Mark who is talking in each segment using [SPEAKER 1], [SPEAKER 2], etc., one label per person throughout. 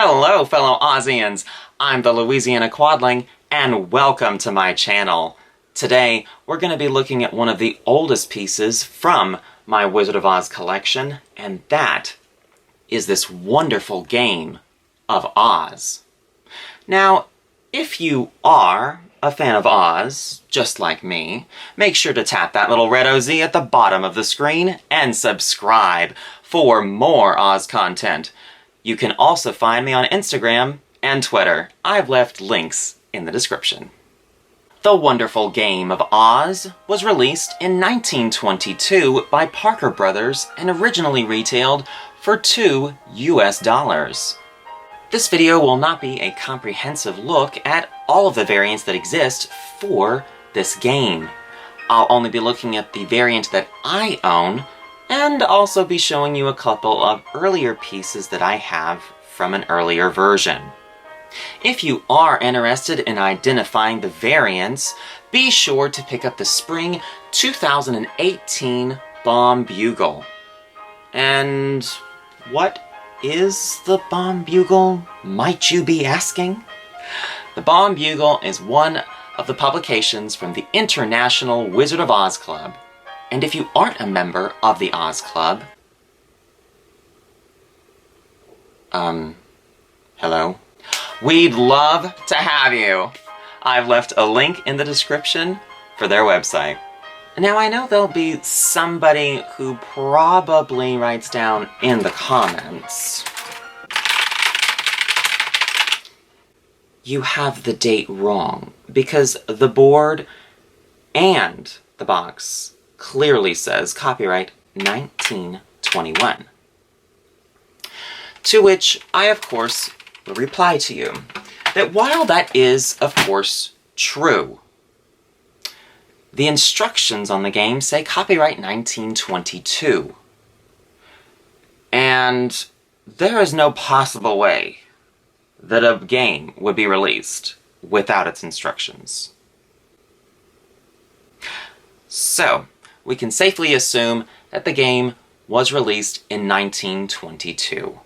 [SPEAKER 1] Hello, fellow Aussians! I'm the Louisiana Quadling, and welcome to my channel. Today, we're going to be looking at one of the oldest pieces from my Wizard of Oz collection, and that is this wonderful game of Oz. Now, if you are a fan of Oz, just like me, make sure to tap that little red OZ at the bottom of the screen and subscribe for more Oz content. You can also find me on Instagram and Twitter. I've left links in the description. The Wonderful Game of Oz was released in 1922 by Parker Brothers and originally retailed for $2 US. This video will not be a comprehensive look at all of the variants that exist for this game. I'll only be looking at the variant that I own, and also be showing you a couple of earlier pieces that I have from an earlier version. If you are interested in identifying the variants, be sure to pick up the Spring 2018 Baum Bugle. And what is the Baum Bugle, might you be asking? The Baum Bugle is one of the publications from the International Wizard of Oz Club. And if you aren't a member of the Oz Club, hello? We'd love to have you. I've left a link in the description for their website. Now, I know there'll be somebody who probably writes down in the comments, you have the date wrong, because the board and the box clearly says copyright 1921. To which I, of course, will reply to you that while that is, of course, true, the instructions on the game say copyright 1922. And there is no possible way that a game would be released without its instructions. So, we can safely assume that the game was released in 1922.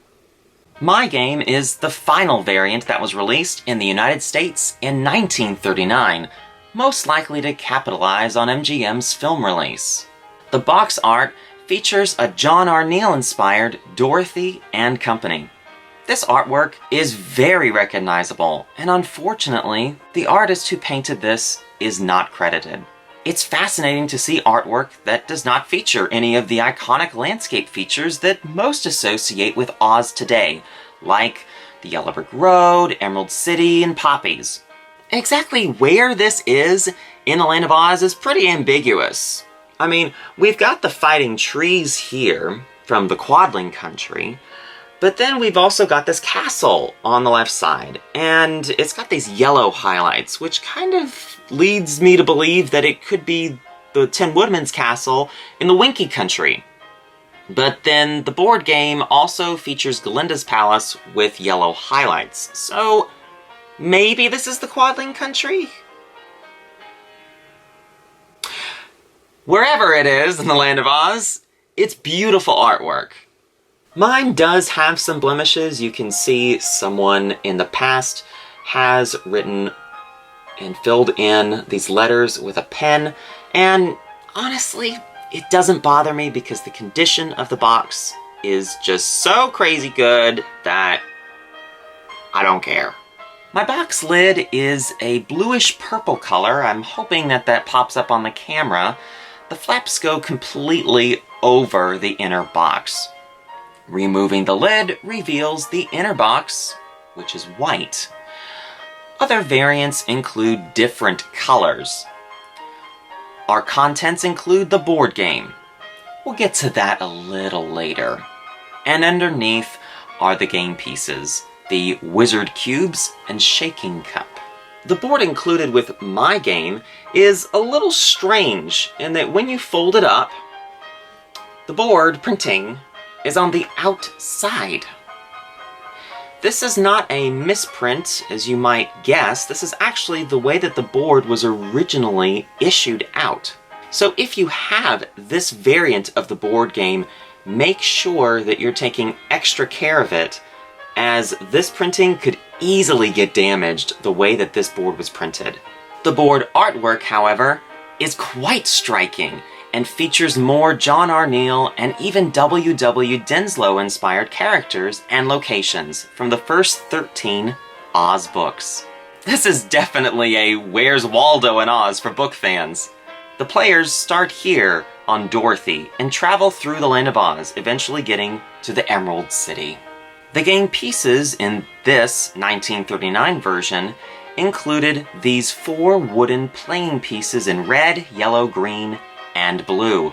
[SPEAKER 1] My game is the final variant that was released in the United States in 1939, most likely to capitalize on MGM's film release. The box art features a John R. Neal-inspired Dorothy and Company. This artwork is very recognizable, and unfortunately, the artist who painted this is not credited. It's fascinating to see artwork that does not feature any of the iconic landscape features that most associate with Oz today, like the Yellow Brick Road, Emerald City, and poppies. Exactly where this is in the Land of Oz is pretty ambiguous. I mean, we've got the fighting trees here from the Quadling country, but then we've also got this castle on the left side, and it's got these yellow highlights, which kind of leads me to believe that it could be the Tin Woodman's castle in the Winkie country. But then the board game also features Galinda's palace with yellow highlights, so maybe this is the Quadling country? Wherever it is in the Land of Oz, it's beautiful artwork. Mine does have some blemishes. You can see someone in the past has written and filled in these letters with a pen, and honestly, it doesn't bother me because the condition of the box is just so crazy good that I don't care. My box lid is a bluish purple color. I'm hoping that that pops up on the camera. The flaps go completely over the inner box. Removing the lid reveals the inner box, which is white. Other variants include different colors. Our contents include the board game. We'll get to that a little later. And underneath are the game pieces, the Wizard Cubes and Shaking Cup. The board included with my game is a little strange in that when you fold it up, the board printing is on the outside. This is not a misprint, as you might guess. This is actually the way that the board was originally issued out. So if you have this variant of the board game, make sure that you're taking extra care of it as this printing could easily get damaged the way that this board was printed. The board artwork, however, is quite striking and features more John R. Neal and even W.W. Denslow-inspired characters and locations from the first 13 Oz books. This is definitely a Where's Waldo in Oz for book fans. The players start here on Dorothy and travel through the Land of Oz, eventually getting to the Emerald City. The game pieces in this 1939 version included these 4 wooden playing pieces in red, yellow, green, and blue.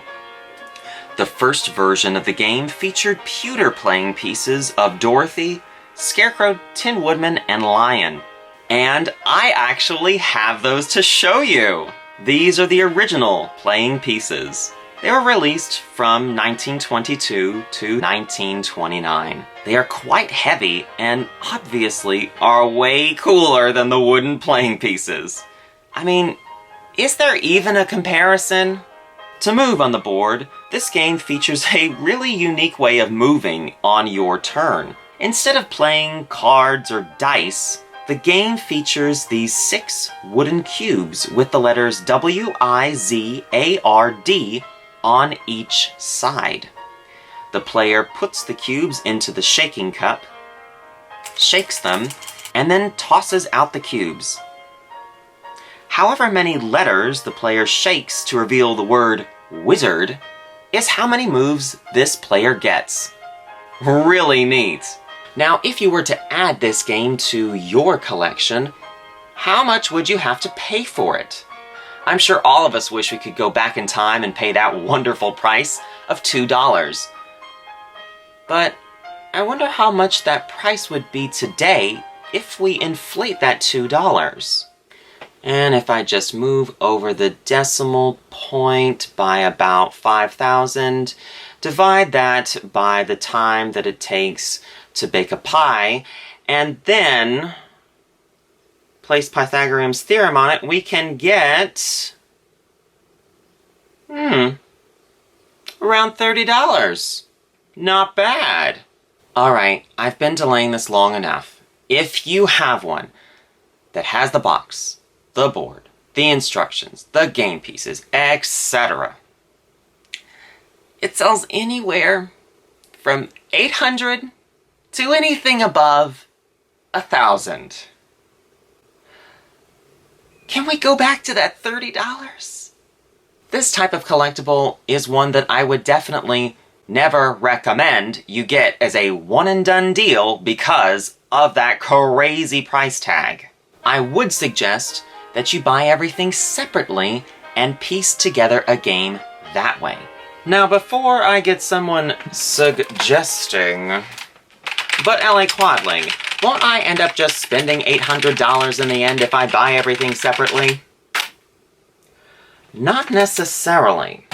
[SPEAKER 1] The first version of the game featured pewter playing pieces of Dorothy, Scarecrow, Tin Woodman, and Lion. And I actually have those to show you! These are the original playing pieces. They were released from 1922 to 1929. They are quite heavy and obviously are way cooler than the wooden playing pieces. I mean, is there even a comparison? To move on the board, this game features a really unique way of moving on your turn. Instead of playing cards or dice, the game features these 6 wooden cubes with the letters W-I-Z-A-R-D on each side. The player puts the cubes into the shaking cup, shakes them, and then tosses out the cubes. However many letters the player shakes to reveal the word wizard is how many moves this player gets. Really neat. Now, if you were to add this game to your collection, how much would you have to pay for it? I'm sure all of us wish we could go back in time and pay that wonderful price of $2. But I wonder how much that price would be today if we inflate that $2. And if I just move over the decimal point by about 5,000, divide that by the time that it takes to bake a pie, and then place Pythagorean's theorem on it, we can get around $30. Not bad. Alright, I've been delaying this long enough. If you have one that has the box, the board, the instructions, the game pieces, etc., it sells anywhere from $800 to anything above $1,000. Can we go back to that $30? This type of collectible is one that I would definitely never recommend you get as a one-and-done deal because of that crazy price tag. I would suggest that you buy everything separately and piece together a game that way. Now, before I get someone suggesting, but L.A. Quadling, won't I end up just spending $800 in the end if I buy everything separately? Not necessarily.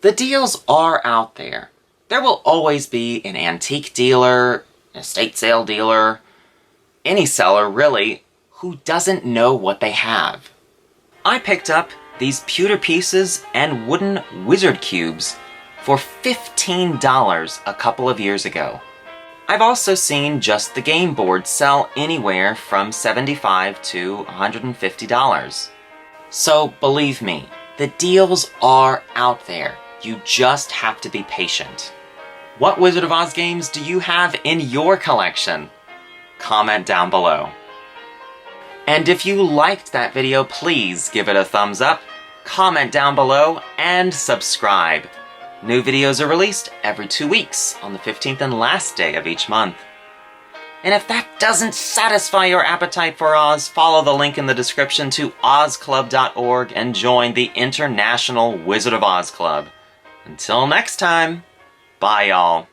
[SPEAKER 1] The deals are out there. There will always be an antique dealer, an estate sale dealer, any seller really, who doesn't know what they have. I picked up these pewter pieces and wooden wizard cubes for $15 a couple of years ago. I've also seen just the game board sell anywhere from $75 to $150. So believe me, the deals are out there. You just have to be patient. What Wizard of Oz games do you have in your collection? Comment down below. And if you liked that video, please give it a thumbs up, comment down below, and subscribe. New videos are released every 2 weeks on the 15th and last day of each month. And if that doesn't satisfy your appetite for Oz, follow the link in the description to ozclub.org and join the International Wizard of Oz Club. Until next time, bye y'all.